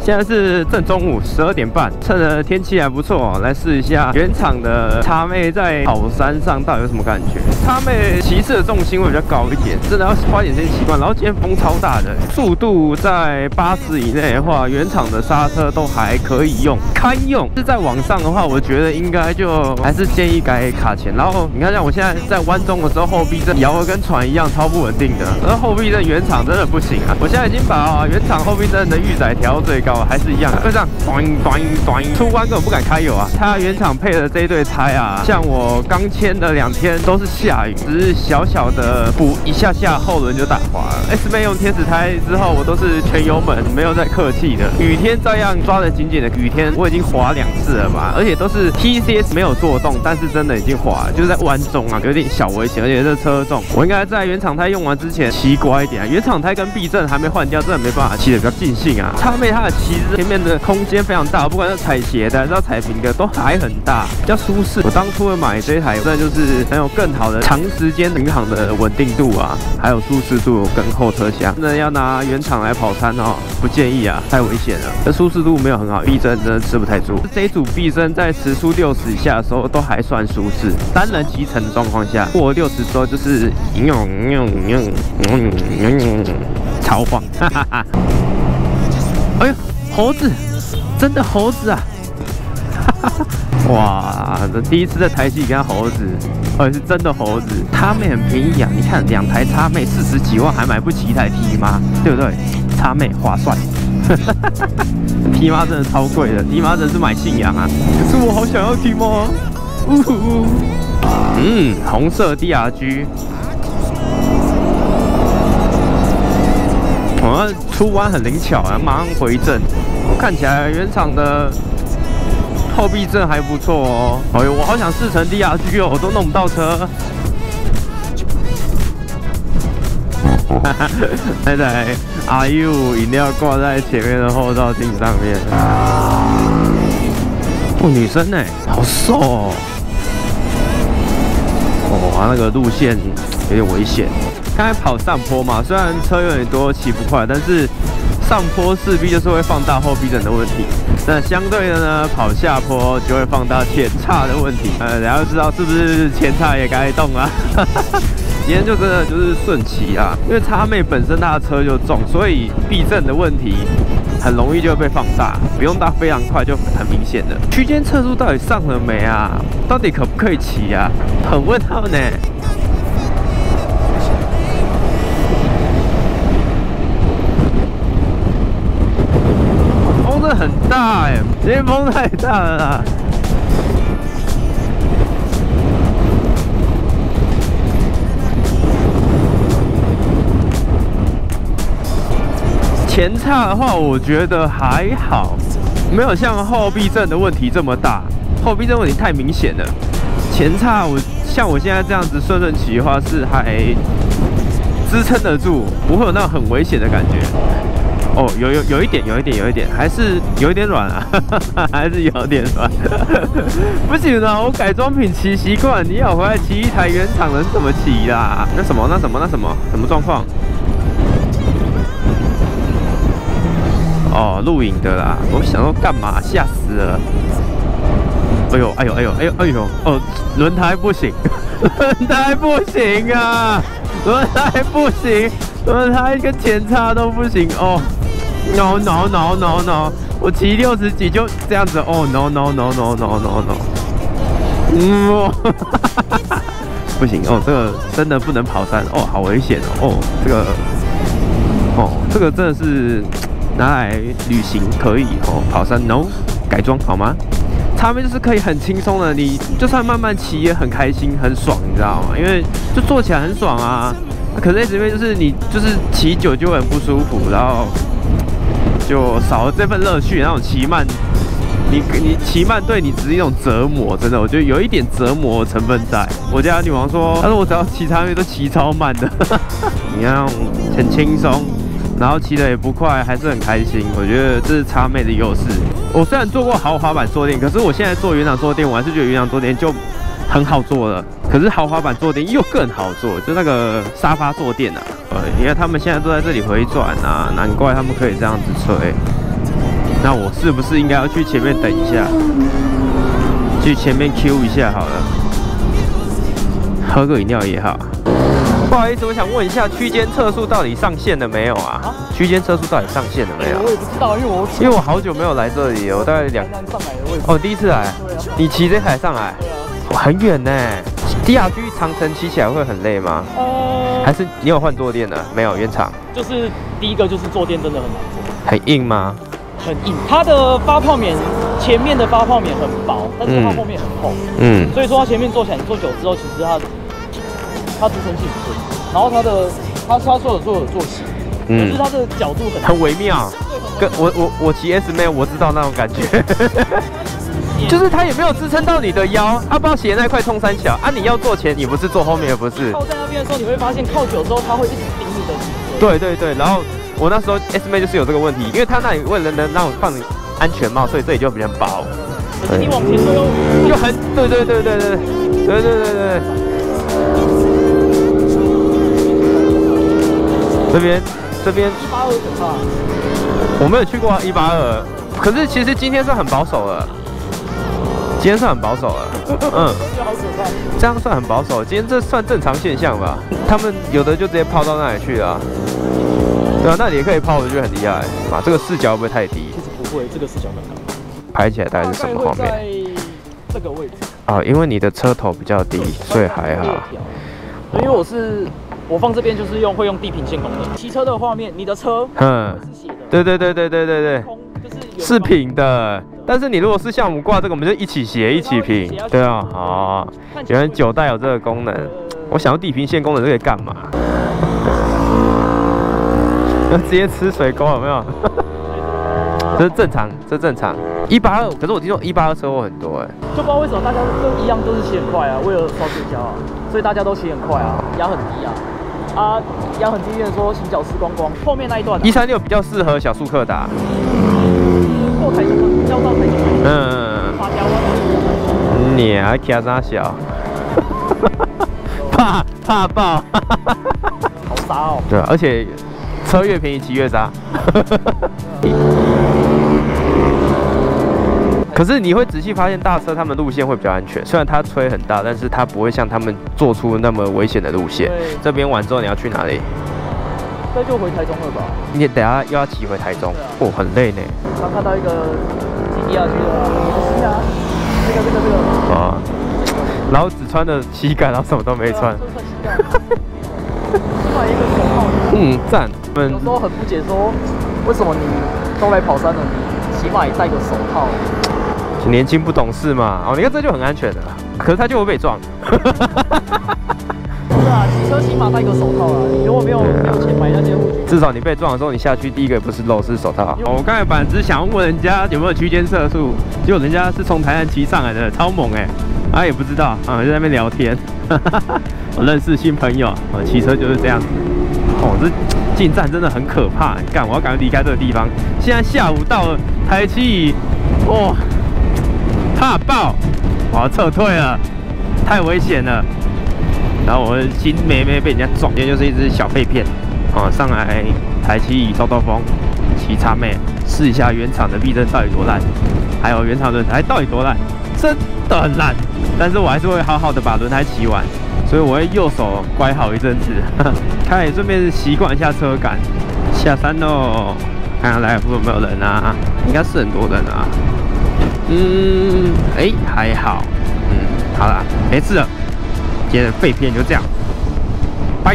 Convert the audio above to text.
现在是正中午12点半，趁着天气还不错，来试一下原厂的叉妹在跑山上到底有什么感觉。叉妹骑士的重心会比较高一点，真的要花点时间习惯。然后今天风超大的，速度在80以内的话，原厂的刹车都还可以用，堪用。是在往上的话，我觉得应该就还是建议改卡钳。然后你看，像我现在在弯中的时候，后避震摇得跟船一样，超不稳定的。而后避震原厂真的不行啊！我现在已经把原厂后避震的预载调到最高，还是一样，就这样，出弯根本不敢开油啊！它原厂配的这一对胎啊，像我刚签的2天都是下雨，只是小小的补一下下，后轮就打滑了。S 妹用天使胎之后，我都是全油门，没有再客气的。雨天照样抓得紧紧的，雨天我已经滑2次了吧，而且都是 TCS 没有做动，但是真的已经滑了，就是在弯中啊，有点小危险，而且这车重，我应该在原厂胎用完之前骑乖一点啊。原厂胎跟避震还没换掉，真的没办法骑得比较尽兴啊。叉妹它的骑姿前面的空间非常大，不管是踩斜的还是要踩平的，都还很大，比较舒适。我当初买这台，真的就是能有更好的长时间巡航的稳定度啊，还有舒适度跟后车厢。真的要拿原厂来跑山哦，不建议啊，太危险了。这舒适度没有很好，避震真的吃不太住。这一组避震在时速60以下的时候都还算舒适，单人骑乘的状况下，过60之后就是超晃，哈哈哈！哎呦，猴子，真的猴子啊！哈哈，哇，这第一次在台戏看猴子，而且是真的猴子。叉妹很便宜啊，你看2台叉妹40几万还买不起一台 T 妈，对不对？叉妹划算。T 妈真的超贵的 ，T 妈真的是买信仰啊！可是我好想要 T 妈，红色 DRG。出弯很灵巧啊，马上回正。看起来原厂的后避震还不错哦。哎呦，我好想试乘 DRG 哦，我都弄不到车。那台 RU 饮料挂在前面的后照镜上面。哦，女生呢，好瘦哦。哦，那个路线有点危险。刚才跑上坡嘛，虽然车有点多，骑不快，但是上坡势必就是会放大后避震的问题。那相对的呢，跑下坡就会放大前叉的问题。然后知道是不是前叉也该动啊？今天就真的就是顺骑啊，因为叉妹本身它的车就重，所以避震的问题很容易就会被放大，不用到非常快就很明显的。区间测速到底上了没啊？到底可不可以骑啊？很问号呢。风真的很大哎，今天风太大了啦。前叉的话，我觉得还好，没有像后避震的问题这么大。后避震问题太明显了。前叉像我现在这样子顺骑的话，是还支撑得住，不会有那种很危险的感觉。哦，有一点，还是有一点软啊，还是有点软。不行啊，我改装品骑习惯，你要我回来骑一台原厂的，怎么骑啦？那什么状况？哦，录影的啦，我想说干嘛？吓死了！哎呦！哦，轮胎不行，轮胎不行啊！轮胎不行，轮胎跟前叉都不行哦。No！ 我骑60几就这样子哦 No！ 不行哦，这个真的不能跑山哦，好危险哦！这个真的是。拿来旅行可以哦，跑山 no 改装好吗？叉妹就是可以很轻松的，你就算慢慢骑也很开心很爽，你知道吗？因为就坐起来很爽啊。可是 S 妹就是你就是骑久就很不舒服，然后就少了这份乐趣。那种骑慢，你骑慢对你只是一种折磨，真的，我觉得有一点折磨成分在。我家女王说，她说我只要骑叉妹都骑超慢的，你看很轻松。然后骑得也不快，还是很开心。我觉得这是叉妹的优势。我虽然坐过豪华版坐垫，可是我现在坐原厂坐垫，我还是觉得原厂坐垫就很好坐了。可是豪华版坐垫又更好坐，就那个沙发坐垫啊。因为他们现在都在这里回转啊，难怪他们可以这样子吹。那我是不是应该要去前面等一下？去前面 Q 一下好了，喝个饮料也好。不好意思，我想问一下，区间测速到底上线了没有啊？区间测速到底上线了没有？我也不知道，因为我好久没有来这里了，我大概上来的位置。哦，第一次来。对啊。你骑这台上来？对啊。哇，很远呢。DRG 长程骑起来会很累吗？还是你有换坐垫的？没有，原厂。就是第一个就是坐垫真的很难坐。很硬吗？很硬，它的发泡棉前面的发泡棉很薄，但是它后面很厚。所以说它前面坐起来，你坐久之后，其实它支撑性不错。然后它所有的坐起，可是它的角度很微妙。跟我骑 S-Max 我知道那种感觉。就是它也没有支撑到你的腰，不知道斜那块冲三小啊！你要坐前，你不是坐后面，也不是。靠在那边的时候，你会发现靠久之后，它会一直顶你的。对，然后我那时候 S-Max 就是有这个问题，因为它那里为了能让我放安全帽，所以这里就比较薄。可是你往前推就很对。这边182可怕。我没有去过182，可是其实今天算很保守了。今天算很保守了，这样算很保守。今天这算正常现象吧？他们有的就直接抛到那里去了，对啊，那里也可以抛，我觉得很厉害啊。这个视角会不会太低？其实不会，这个视角很高。拍起来大概是什么画面？在这个位置。因为你的车头比较低，所以还好。因为我放这边就是会用地平线功能。骑车的画面，你的车是斜的。对，是平的。但是你如果是像我们挂这个，我们就一起斜一起平，对啊，哦，原来9代有这个功能。我想要地平线功能这可以干嘛？要直接吃水沟有没有？这正常。182，可是我听说182车祸很多哎。就不知道为什么大家都一样都是骑很快啊，为了烧成胶啊，所以大家都骑很快啊，压很低啊。压很低，变成说行脚湿光光。后面那一段136比较适合小速克达。过台中交到台中。发胶弯。你还骑啥小？怕爆。好杀哦。对啊，而且车越便宜骑越杀。可是你会仔细发现，大车他们路线会比较安全。虽然它吹很大，但是它不会像他们做出那么危险的路线。这边完之后你要去哪里？那就回台中了吧？你等下又要骑回台中，很累呢。刚看到一个DRG的，这个。啊，然后只穿着膝盖，然后什么都没穿。换一个手套。赞。有时候很不解，说为什么你都来跑山了，你起码也戴个手套。年轻不懂事嘛，你看这就很安全的，可是他就会被撞。是啊，骑车起码戴个手套啊，你如果没有钱买那些护具，至少你被撞的时候，你下去第一个不是漏是手套。我刚才本来只是想问人家有没有区间测速，结果人家是从台南骑上来的，超猛哎，也不知道就在那边聊天。我认识新朋友，骑车就是这样子。这进站真的很可怕，我要赶快离开这个地方。现在下午到了台七，怕爆！我要撤退了，太危险了。然后我的新妹妹被人家撞，今天就是一只小废片上来台七兜风，骑叉妹试一下原厂的避震到底多烂，还有原厂轮胎到底多烂，真的很烂。但是我还是会好好的把轮胎骑完，所以我会右手乖好一阵子，看也顺便习惯一下车感。下山喽，看看来福有没有人啊？应该是很多人啊。还好，好啦，没事了。今天的废片就这样，拜。